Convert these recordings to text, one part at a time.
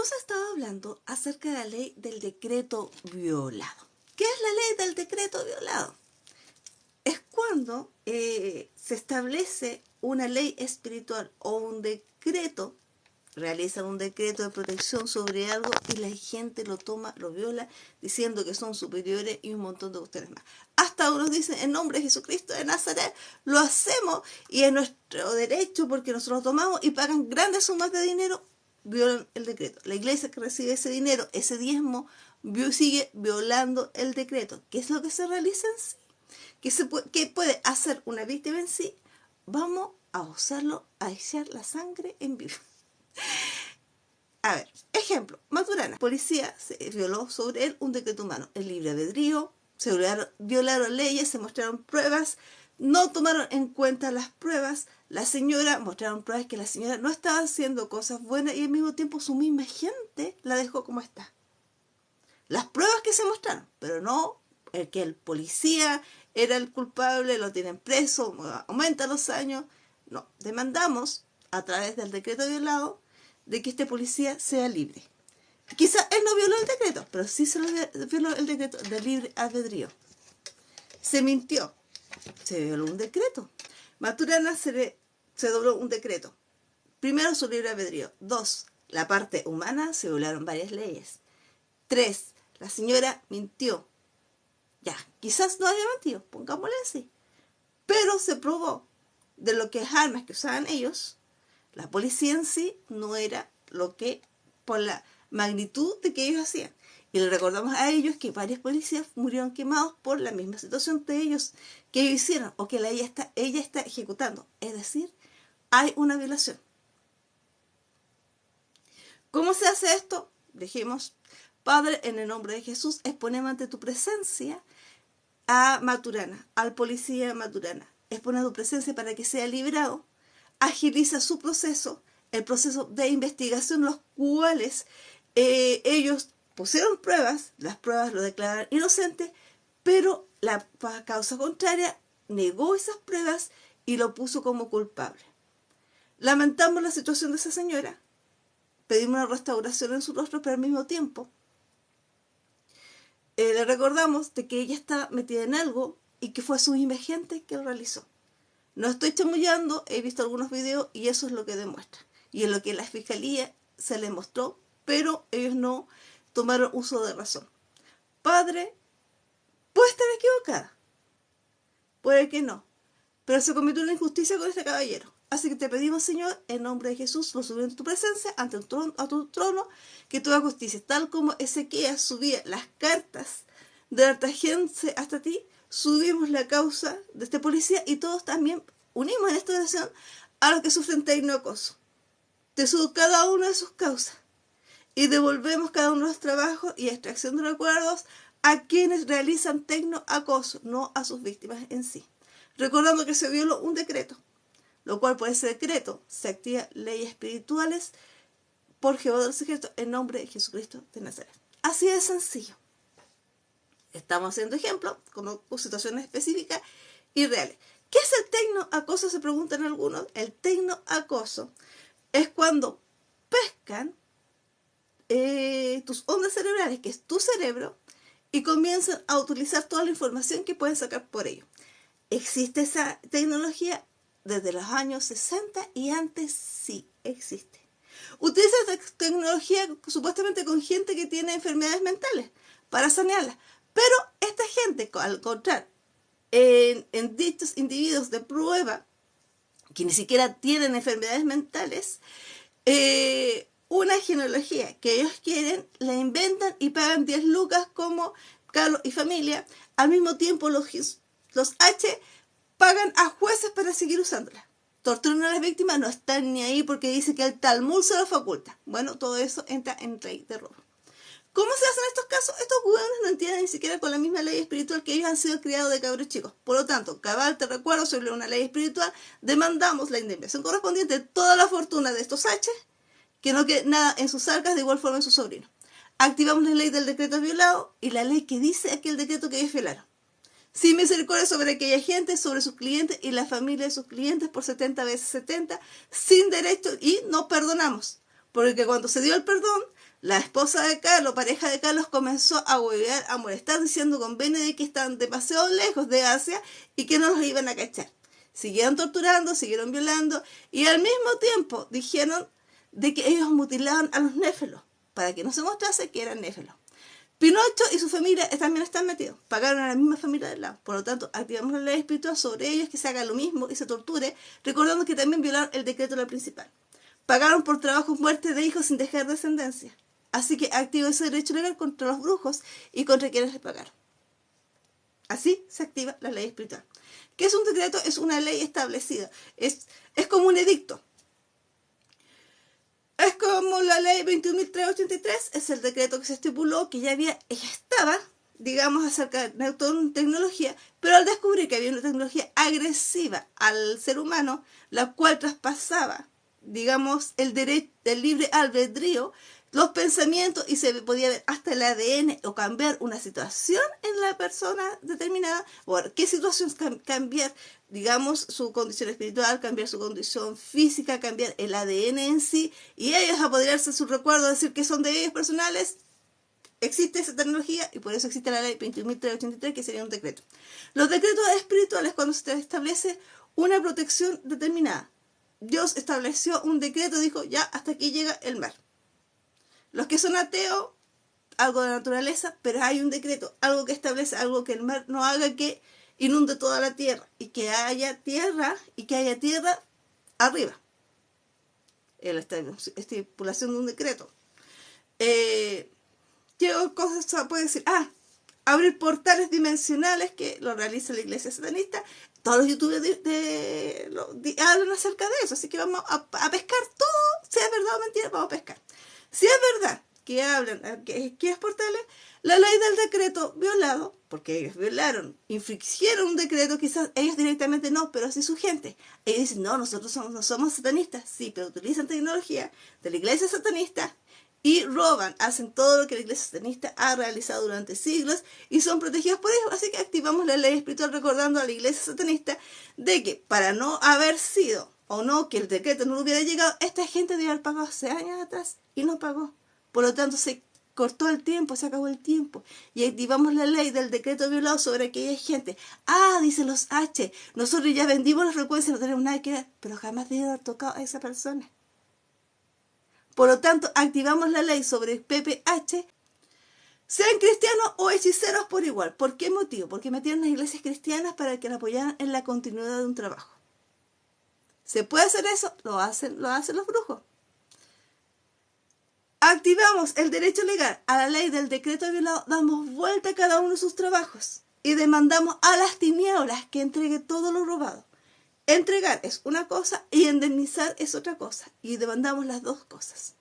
Hemos estado hablando acerca de la ley del decreto violado. ¿Qué es la ley del decreto violado? Es cuando se establece una ley espiritual o un decreto, realizan un decreto de protección sobre algo y la gente lo toma, lo viola, diciendo que son superiores y un montón de ustedes más. Hasta unos dicen, en nombre de Jesucristo de Nazaret, lo hacemos y es nuestro derecho porque nosotros lo tomamos y pagan grandes sumas de dinero, violan el decreto. La iglesia que recibe ese dinero, ese diezmo, sigue violando el decreto. ¿Qué es lo que se realiza en sí? ¿Qué puede hacer una víctima en sí? Vamos a usarlo a echar la sangre en vivo. A ver, ejemplo, Maturana. Policía se violó sobre él un decreto humano, el libre albedrío, se violaron leyes, se mostraron pruebas, no tomaron en cuenta las pruebas, la señora mostraron pruebas que la señora no estaba haciendo cosas buenas y al mismo tiempo su misma gente la dejó como está. Las pruebas que se mostraron, pero no el que el policía era el culpable, lo tienen preso, aumentan los años. No, demandamos a través del decreto violado de que este policía sea libre. Quizá él no violó el decreto, pero sí se lo violó el decreto de libre albedrío. Se mintió, se violó un decreto. Maturana se dobló un decreto. Primero, su libre albedrío. 2, la parte humana, se violaron varias leyes. 3, la señora mintió. Ya, quizás no haya mentido, pongámosle así. Pero se probó de lo que es armas que usaban ellos, la policía en sí no era lo que, por la magnitud de que ellos hacían. Y le recordamos a ellos que varios policías murieron quemados por la misma situación de ellos que ellos hicieron o que ella está ejecutando. Es decir, hay una violación. ¿Cómo se hace esto? Dijimos, Padre, en el nombre de Jesús, exponemos ante tu presencia a Maturana, al policía Maturana. Expone tu presencia para que sea liberado. Agiliza su proceso, el proceso de investigación, los cuales ellos pusieron pruebas, las pruebas lo declararon inocente, pero la causa contraria negó esas pruebas y lo puso como culpable. Lamentamos la situación de esa señora, pedimos una restauración en su rostro, pero al mismo tiempo le recordamos de que ella está metida en algo y que fue su misma gente que lo realizó. No estoy chamullando, he visto algunos videos y eso es lo que demuestra. Y es lo que la fiscalía se le mostró, pero ellos no tomaron uso de razón. Padre, puede estar equivocada, puede que no, pero se cometió una injusticia con este caballero. Así que te pedimos, Señor, en nombre de Jesús, lo subimos en tu presencia, ante tu trono, que tú hagas justicia. Tal como Ezequías subía las cartas de la gente hasta ti, subimos la causa de este policía y todos también unimos en esta oración a los que sufren tecnoacoso. Te subo cada una de sus causas y devolvemos cada uno de los trabajos y extracción de recuerdos a quienes realizan tecnoacoso, no a sus víctimas en sí. Recordando que se violó un decreto, lo cual por ese decreto se activan leyes espirituales por Jehová de los ejércitos en nombre de Jesucristo de Nazaret. Así de sencillo. Estamos haciendo ejemplos con situaciones específicas y reales. ¿Qué es el tecnoacoso? Se preguntan algunos. El tecnoacoso es cuando pescan tus ondas cerebrales, que es tu cerebro, y comienzan a utilizar toda la información que pueden sacar por ello. ¿Existe esa tecnología? Desde los años 60 y antes sí existe. Utiliza esta tecnología supuestamente con gente que tiene enfermedades mentales para sanearlas. Pero esta gente, al encontrar en dichos individuos de prueba que ni siquiera tienen enfermedades mentales, una genealogía que ellos quieren, la inventan y pagan 10 lucas como Carlos y familia. Al mismo tiempo los H pagan a jueces para seguir usándola. Torturan a las víctimas, no están ni ahí porque dice que el Talmud se lo faculta. Bueno, todo eso entra en ley de robo. ¿Cómo se hacen estos casos? Estos hueones no entienden ni siquiera con la misma ley espiritual que ellos han sido criados de cabros chicos. Por lo tanto, cabal, te recuerdo, sobre una ley espiritual, demandamos la indemnización correspondiente de toda la fortuna de estos H, que no quede nada en sus arcas, de igual forma en sus sobrinos. Activamos la ley del decreto violado y la ley que dice aquel decreto que ellos violaron. Sin misericordia sobre aquella gente, sobre sus clientes y la familia de sus clientes por 70 veces 70, sin derecho, y no perdonamos. Porque cuando se dio el perdón, La esposa de Carlos, pareja de Carlos, comenzó a huevear, a molestar, diciendo con Benedict que estaban demasiado lejos de Asia y que no los iban a cachar. Siguieron torturando, siguieron violando y al mismo tiempo dijeron de que ellos mutilaban a los néfelos para que no se mostrase que eran néfelos. Pinocho y su familia también están metidos, pagaron a la misma familia del lado, por lo tanto activamos la ley espiritual sobre ellos, que se haga lo mismo y se torture, recordando que también violaron el decreto de la principal. Pagaron por trabajos muerte de hijos sin dejar descendencia, así que activa ese derecho legal contra los brujos y contra quienes les pagaron. Así se activa la ley espiritual. ¿Qué es un decreto? Es una ley establecida, es como un edicto. Es como la ley 21.383, es el decreto que se estipuló, que ya estaba, digamos, acerca de tecnología, pero al descubrir que había una tecnología agresiva al ser humano, la cual traspasaba, digamos, el libre albedrío, los pensamientos, y se podía ver hasta el ADN o cambiar una situación en la persona determinada. Bueno, ¿qué situación cambiar? Digamos, su condición espiritual, cambiar su condición física, cambiar el ADN en sí, y ellos apoderarse de sus recuerdos, decir que son de ellos personales. Existe esa tecnología y por eso existe la ley 21.383, que sería un decreto. Los decretos espirituales, cuando se establece una protección determinada. Dios estableció un decreto, dijo, ya, hasta aquí llega el mar. Los que son ateos, algo de naturaleza, pero hay un decreto, algo que establece, algo que el mar no haga que inunde toda la tierra, y que haya tierra arriba. La estipulación de un decreto. ¿Qué cosa puede decir? Abrir portales dimensionales, que lo realiza la iglesia satanista. Todos los youtubers hablan acerca de eso, así que vamos a pescar todo, sea verdad o mentira, vamos a pescar. Si es verdad que hablan, que es portales, la ley del decreto violado, porque ellos violaron, infringieron un decreto, quizás ellos directamente no, pero sí su gente. Ellos dicen, no, nosotros no somos satanistas, sí, pero utilizan tecnología de la iglesia satanista y roban, hacen todo lo que la iglesia satanista ha realizado durante siglos y son protegidos por ellos. Así que activamos la ley espiritual recordando a la iglesia satanista de que para no haber sido o no, que el decreto no hubiera llegado, esta gente debe haber pagado hace años atrás y no pagó. Por lo tanto, se cortó el tiempo, se acabó el tiempo. Y activamos la ley del decreto violado sobre aquella gente. Dicen los H, nosotros ya vendimos las frecuencias, no tenemos nada que ver, pero jamás debe haber tocado a esa persona. Por lo tanto, activamos la ley sobre PPH, sean cristianos o hechiceros por igual. ¿Por qué motivo? Porque metieron las iglesias cristianas para que la apoyaran en la continuidad de un trabajo. ¿Se puede hacer eso? Lo hacen los brujos. Activamos el derecho legal a la ley del decreto violado, damos vuelta a cada uno de sus trabajos y demandamos a las tinieblas que entregue todo lo robado. Entregar es una cosa y indemnizar es otra cosa, y demandamos las dos cosas.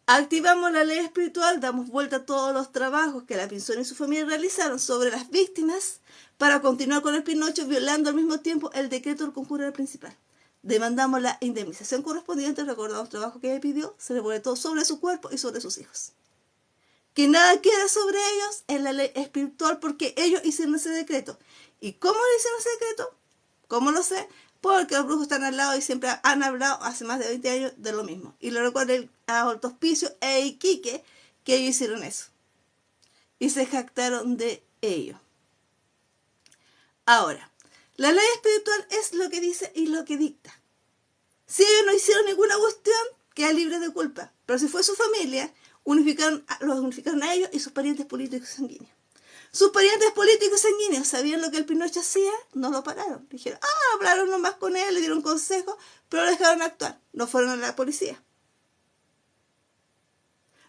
Activamos la ley espiritual, damos vuelta a todos los trabajos que la Pinzón y su familia realizaron sobre las víctimas para continuar con el Pinocho, violando al mismo tiempo el decreto del conjuro principal. Demandamos la indemnización correspondiente, recordamos el trabajo que ella pidió, se le pone todo sobre su cuerpo y sobre sus hijos. Que nada queda sobre ellos en la ley espiritual, porque ellos hicieron ese decreto. ¿Y cómo hicieron ese decreto? ¿Cómo lo sé? Porque los brujos están al lado y siempre han hablado hace más de 20 años de lo mismo. Y lo recuerdan a Alto Hospicio e Iquique, que ellos hicieron eso. Y se jactaron de ello. Ahora, la ley espiritual es lo que dice y lo que dicta. Si ellos no hicieron ninguna cuestión, queda libre de culpa. Pero si fue su familia, los unificaron a ellos y sus parientes políticos sanguíneos. Sus parientes políticos sanguíneos sabían lo que el Pinocho hacía, no lo pararon. Dijeron, hablaron nomás con él, le dieron consejos, pero lo dejaron actuar. No fueron a la policía.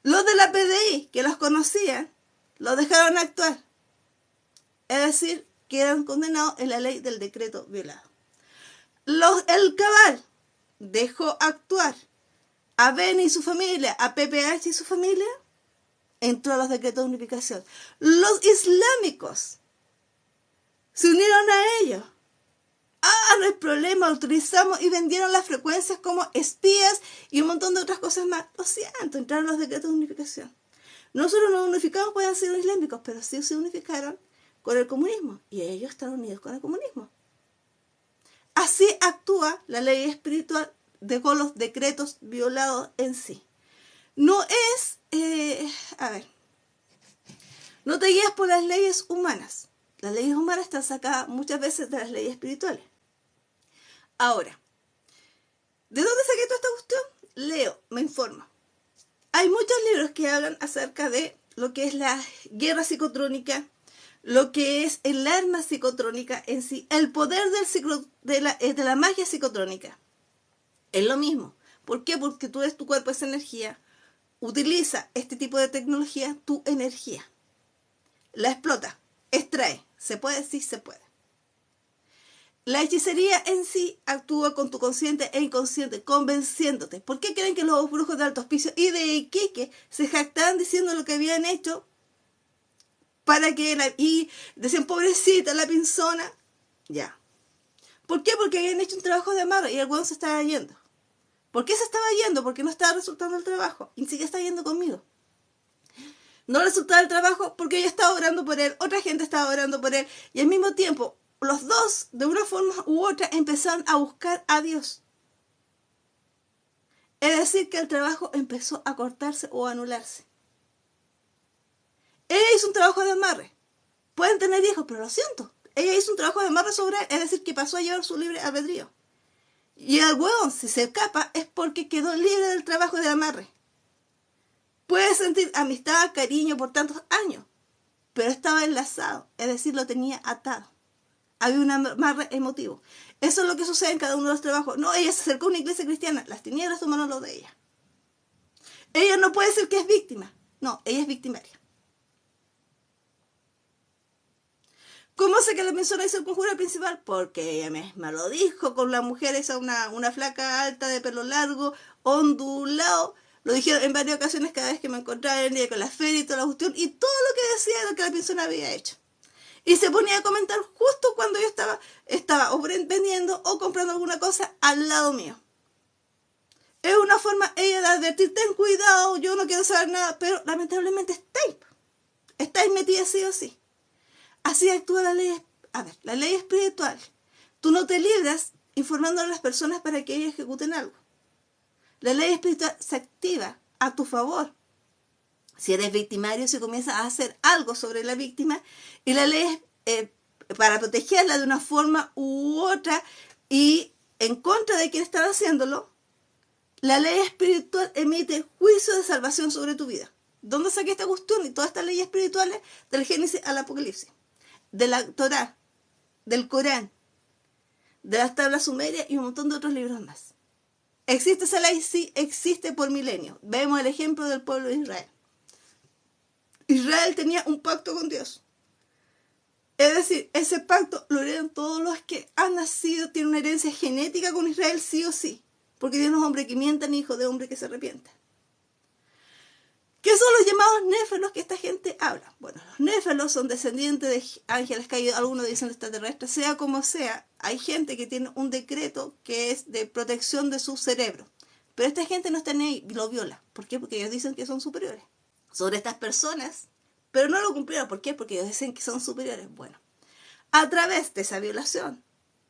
Los de la PDI, que los conocían, los dejaron actuar. Es decir, quedan condenados en la ley del decreto violado. El cabal dejó actuar a Beni y su familia, a PPH y su familia, entró a los decretos de unificación. Los islámicos se unieron a ellos. No hay problema, autorizamos y vendieron las frecuencias como espías y un montón de otras cosas más. Lo siento, entraron los decretos de unificación. Nosotros nos unificamos, pueden ser islámicos, pero sí se unificaron con el comunismo y ellos están unidos con el comunismo. Así actúa la ley espiritual con los decretos violados en sí. No es, no te guías por las leyes humanas. Las leyes humanas están sacadas muchas veces de las leyes espirituales. Ahora, ¿de dónde saqué toda esta cuestión? Leo, me informo. Hay muchos libros que hablan acerca de lo que es la guerra psicotrónica, lo que es el arma psicotrónica en sí, el poder de la magia psicotrónica. Es lo mismo. ¿Por qué? Porque tú eres tu cuerpo, es energía. Utiliza este tipo de tecnología, tu energía. La explota, extrae. ¿Se puede? Sí, se puede. La hechicería en sí actúa con tu consciente e inconsciente, convenciéndote. ¿Por qué creen que los brujos de Alto Hospicio y de Iquique se jactaban diciendo lo que habían hecho? Y decían, pobrecita la pinzona. Ya. ¿Por qué? Porque habían hecho un trabajo de amarre y el hueón se estaba yendo. ¿Por qué se estaba yendo? Porque no estaba resultando el trabajo. Y ni siquiera está yendo conmigo. No resultaba el trabajo porque ella estaba orando por él, otra gente estaba orando por él. Y al mismo tiempo, los dos, de una forma u otra, empezaron a buscar a Dios. Es decir, que el trabajo empezó a cortarse o a anularse. Ella hizo un trabajo de amarre. Pueden tener hijos, pero lo siento. Ella hizo un trabajo de amarre sobre él, es decir, que pasó a llevar su libre albedrío. Y el huevón, si se escapa, es porque quedó libre del trabajo de amarre. Puede sentir amistad, cariño por tantos años, pero estaba enlazado, es decir, lo tenía atado. Había un amarre emotivo. Eso es lo que sucede en cada uno de los trabajos. No, ella se acercó a una iglesia cristiana, las tinieblas tomaron lo de ella. Ella no puede ser que es víctima. No, ella es victimaria. ¿Cómo sé que la persona hizo el conjuro principal? Porque ella misma lo dijo, con la mujer esa, una flaca alta de pelo largo, ondulado. Lo dijeron en varias ocasiones cada vez que me encontraba en el día con la feria y toda la cuestión, y todo lo que decía era lo que la persona había hecho. Y se ponía a comentar justo cuando yo estaba o vendiendo o comprando alguna cosa al lado mío. Es una forma ella de advertir, ten cuidado, yo no quiero saber nada, pero lamentablemente estáis metida sí o sí. Así actúa la ley. La ley espiritual. Tú no te libras informando a las personas para que ellas ejecuten algo. La ley espiritual se activa a tu favor. Si eres victimario, se comienza a hacer algo sobre la víctima y la ley es para protegerla de una forma u otra y en contra de quien está haciéndolo, la ley espiritual emite juicio de salvación sobre tu vida. ¿Dónde saqué esta cuestión y todas estas leyes espirituales? Del Génesis al Apocalipsis, de la Torá, del Corán, de las tablas sumerias y un montón de otros libros más. ¿Existe esa ley? Sí, existe por milenios. Vemos el ejemplo del pueblo de Israel. Israel tenía un pacto con Dios. Es decir, ese pacto lo heredan todos los que han nacido, tienen una herencia genética con Israel sí o sí. Porque Dios no es hombre que mienta ni hijo de hombre que se arrepienta. ¿Qué son los llamados néfelos que esta gente habla? Bueno, los néfelos son descendientes de ángeles caídos, algunos dicen extraterrestres, sea como sea, hay gente que tiene un decreto que es de protección de su cerebro. Pero esta gente no está ni ahí, lo viola. ¿Por qué? Porque ellos dicen que son superiores sobre estas personas, pero no lo cumplieron. ¿Por qué? Porque ellos dicen que son superiores. Bueno, a través de esa violación,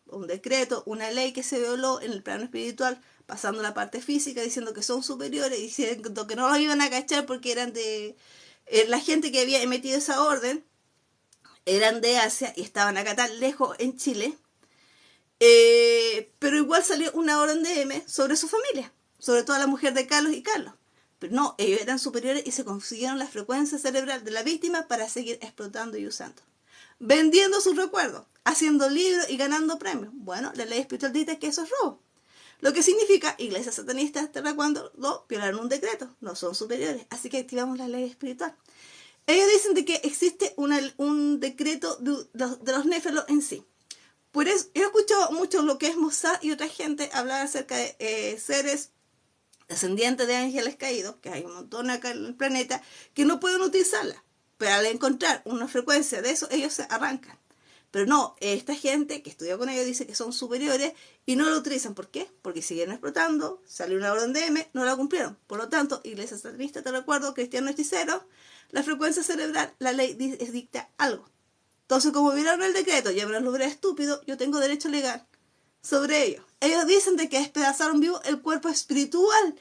un decreto, una ley que se violó en el plano espiritual, pasando la parte física, diciendo que son superiores, diciendo que no los iban a cachar porque eran de... la gente que había emitido esa orden eran de Asia y estaban acá tan lejos en Chile, pero igual salió una orden de M sobre su familia, sobre todo la mujer de Carlos y Carlos. Pero no, ellos eran superiores y se consiguieron la frecuencia cerebral de la víctima para seguir explotando y usando. Vendiendo sus recuerdos, haciendo libros y ganando premios. Bueno, la ley espiritual dice que eso es robo. Lo que significa, iglesias satanistas, hasta cuando lo violaron un decreto, no son superiores. Así que activamos la ley espiritual. Ellos dicen de que existe un decreto de los néfelos en sí. Por eso, yo he escuchado mucho lo que es Mossad y otra gente hablar acerca de seres descendientes de ángeles caídos, que hay un montón acá en el planeta, que no pueden utilizarla. Pero al encontrar una frecuencia de eso, ellos se arrancan. Pero no, esta gente que estudia con ellos dice que son superiores y no lo utilizan. ¿Por qué? Porque siguieron explotando, salió una orden de M, no la cumplieron. Por lo tanto, iglesia satanista, te recuerdo, cristiano hechicero, la frecuencia cerebral, la ley dicta algo. Entonces, como vieron el decreto, ya me lo logré estúpido, yo tengo derecho legal sobre ellos. Ellos dicen de que despedazaron vivo el cuerpo espiritual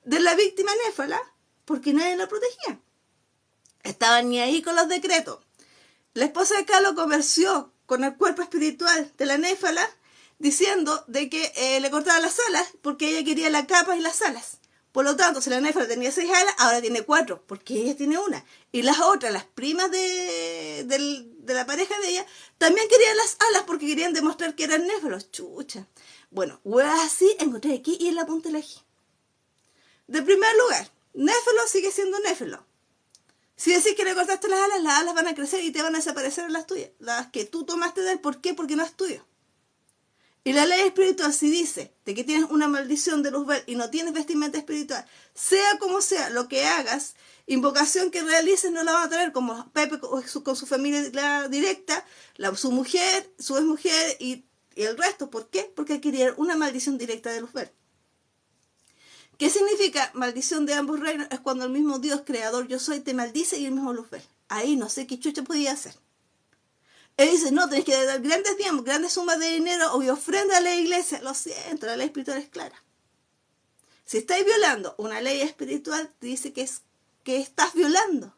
de la víctima néfala porque nadie la protegía. Estaban ni ahí con los decretos. La esposa de Calo conversó con el cuerpo espiritual de la néfala diciendo de que le cortaba las alas porque ella quería la capa y las alas. Por lo tanto, si la néfala tenía 6 alas, ahora tiene 4, porque ella tiene una. Y las otras, las primas de la pareja de ella, también querían las alas porque querían demostrar que eran néfalos. Chucha. Bueno, así encontré aquí y en la punta elegí. De primer lugar, néfalo sigue siendo néfalo. Si decís que le cortaste las alas van a crecer y te van a desaparecer las tuyas. Las que tú tomaste de él, ¿por qué? Porque no es tuyo. Y la ley espiritual, si dice de que tienes una maldición de Luzbel y no tienes vestimenta espiritual, sea como sea lo que hagas, invocación que realices no la van a tener, como Pepe con su familia directa, su mujer, su exmujer y el resto. ¿Por qué? Porque adquirieron una maldición directa de Luzbel. ¿Qué significa maldición de ambos reinos? Es cuando el mismo Dios creador yo soy te maldice y el mismo Luzbel. Ahí no sé qué chucha podía hacer. Él dice, no, tenés que dar grandes diezmos, grandes sumas de dinero o ofrenda a la iglesia. Lo siento, la ley espiritual es clara. Si estáis violando una ley espiritual, te dice que estás violando.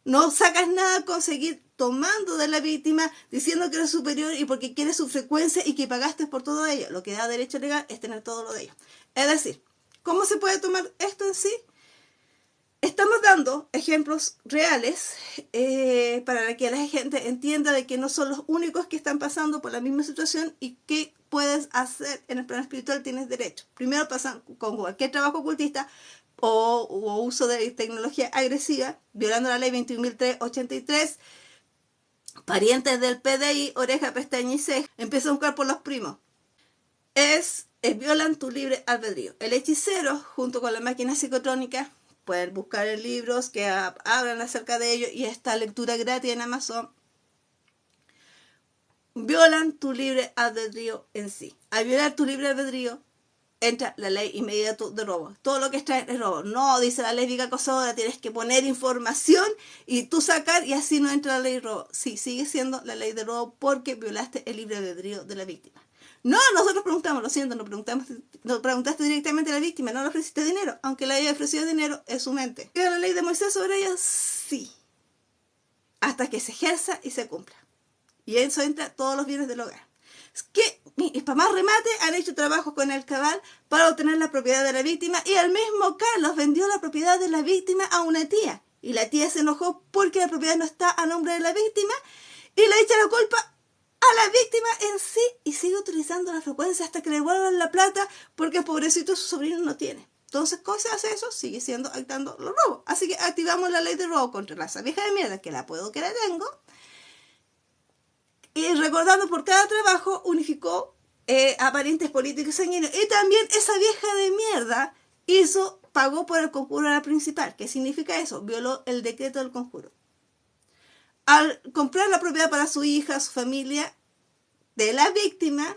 No sacas nada con seguir tomando de la víctima, diciendo que eres superior y porque quieres su frecuencia y que pagaste por todo ello. Lo que da derecho legal es tener todo lo de ellos. Es decir, ¿cómo se puede tomar esto en sí? Estamos dando ejemplos reales para que la gente entienda de que no son los únicos que están pasando por la misma situación y que puedes hacer en el plano espiritual, tienes derecho. Primero pasan con cualquier trabajo ocultista o uso de tecnología agresiva, violando la ley 21.383, parientes del PDI, oreja, pestaña y ceja, empieza a buscar por los primos. Violan tu libre albedrío. El hechicero, junto con la máquina psicotrónica, pueden buscar en libros que hablan acerca de ello y esta lectura gratis en Amazon. Violan tu libre albedrío en sí. Al violar tu libre albedrío, entra la ley inmediata de robo. Todo lo que está es robo. No, dice la ley acosadora, tienes que poner información y tú sacar y así no entra la ley de robo. Sí, sigue siendo la ley de robo porque violaste el libre albedrío de la víctima. No, nosotros preguntamos, lo siento, no preguntaste directamente a la víctima, no le ofreciste dinero, aunque le haya ofrecido dinero, es su mente. ¿Queda la ley de Moisés sobre ella? Sí. Hasta que se ejerza y se cumpla. Y en eso entra todos los bienes del hogar. Y para más remate, han hecho trabajos con el cabal para obtener la propiedad de la víctima y el mismo Carlos vendió la propiedad de la víctima a una tía. Y la tía se enojó porque la propiedad no está a nombre de la víctima y le echa la culpa a la víctima en sí y sigue utilizando la frecuencia hasta que le devuelvan la plata porque el pobrecito su sobrino no tiene. Entonces, ¿cómo se hace eso? Sigue siendo actando los robos. Así que activamos la ley de robo contra la vieja de mierda, que la puedo que la tengo. Y recordando por cada trabajo, unificó a parientes políticos y sanguíneos. Y también esa vieja de mierda pagó por el conjuro a la principal. ¿Qué significa eso? Violó el decreto del conjuro. Al comprar la propiedad para su hija, su familia, de la víctima,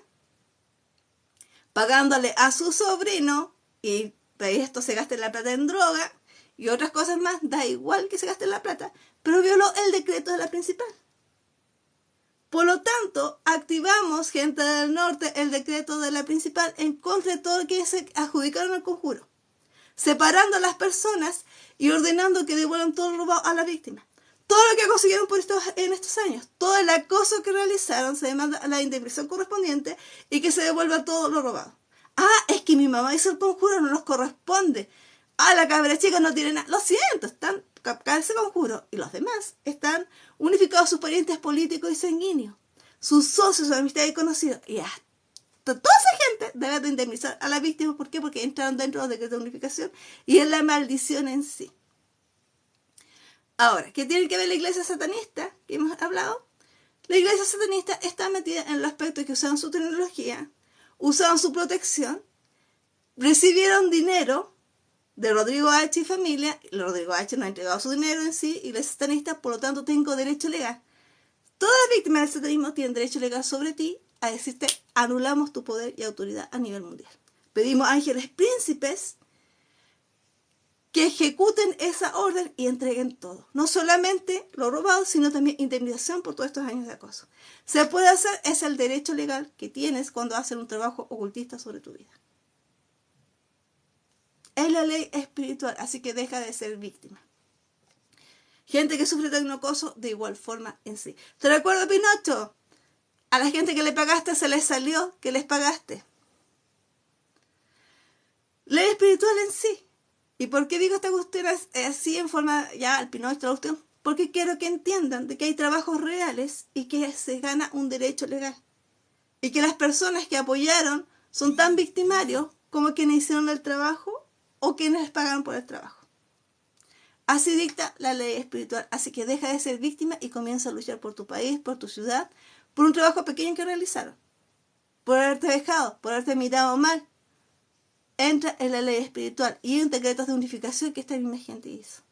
pagándole a su sobrino, y esto se gasta la plata en droga y otras cosas más, da igual que se gaste la plata, pero violó el decreto de la principal. Por lo tanto, activamos, gente del norte, el decreto de la principal en contra de todo que se adjudicaron el conjuro, separando a las personas y ordenando que devuelvan todo lo robado a la víctima. Todo lo que consiguieron en estos años, todo el acoso que realizaron, se demanda la indemnización correspondiente y que se devuelva todo lo robado. Ah, es que mi mamá hizo el conjuro, no nos corresponde. Ah, la cabra chica no tiene nada. Lo siento, están capaz ese conjuro. Y los demás están unificados sus parientes políticos y sanguíneos, sus socios, sus amistades y conocidos. Y hasta toda esa gente debe de indemnizar a la víctima. ¿Por qué? Porque entraron dentro de los decretos de unificación y es la maldición en sí. Ahora, ¿qué tiene que ver la iglesia satanista que hemos hablado? La iglesia satanista está metida en el aspecto de que usaban su tecnología, usaban su protección, recibieron dinero de Rodrigo H. y familia. Rodrigo H. no ha entregado su dinero en sí, y la satanista, por lo tanto, tengo derecho legal. Todas las víctimas del satanismo tienen derecho legal sobre ti a decirte, anulamos tu poder y autoridad a nivel mundial. Pedimos ángeles príncipes que ejecuten esa orden y entreguen todo. No solamente lo robado, sino también indemnización por todos estos años de acoso. Se puede hacer, es el derecho legal que tienes cuando haces un trabajo ocultista sobre tu vida. Es la ley espiritual, así que deja de ser víctima. Gente que sufre de acoso de igual forma en sí. ¿Te recuerdo, Pinocho? A la gente que le pagaste se les salió que les pagaste. Ley espiritual en sí. ¿Y por qué digo esta cuestión así en forma ya al Pinocho traducción? Porque quiero que entiendan de que hay trabajos reales y que se gana un derecho legal. Y que las personas que apoyaron son tan victimarios como quienes hicieron el trabajo o quienes pagaron por el trabajo. Así dicta la ley espiritual. Así que deja de ser víctima y comienza a luchar por tu país, por tu ciudad, por un trabajo pequeño que realizaron. Por haberte dejado, por haberte mirado mal. Entra en la ley espiritual y en decretos de unificación que esta misma gente hizo.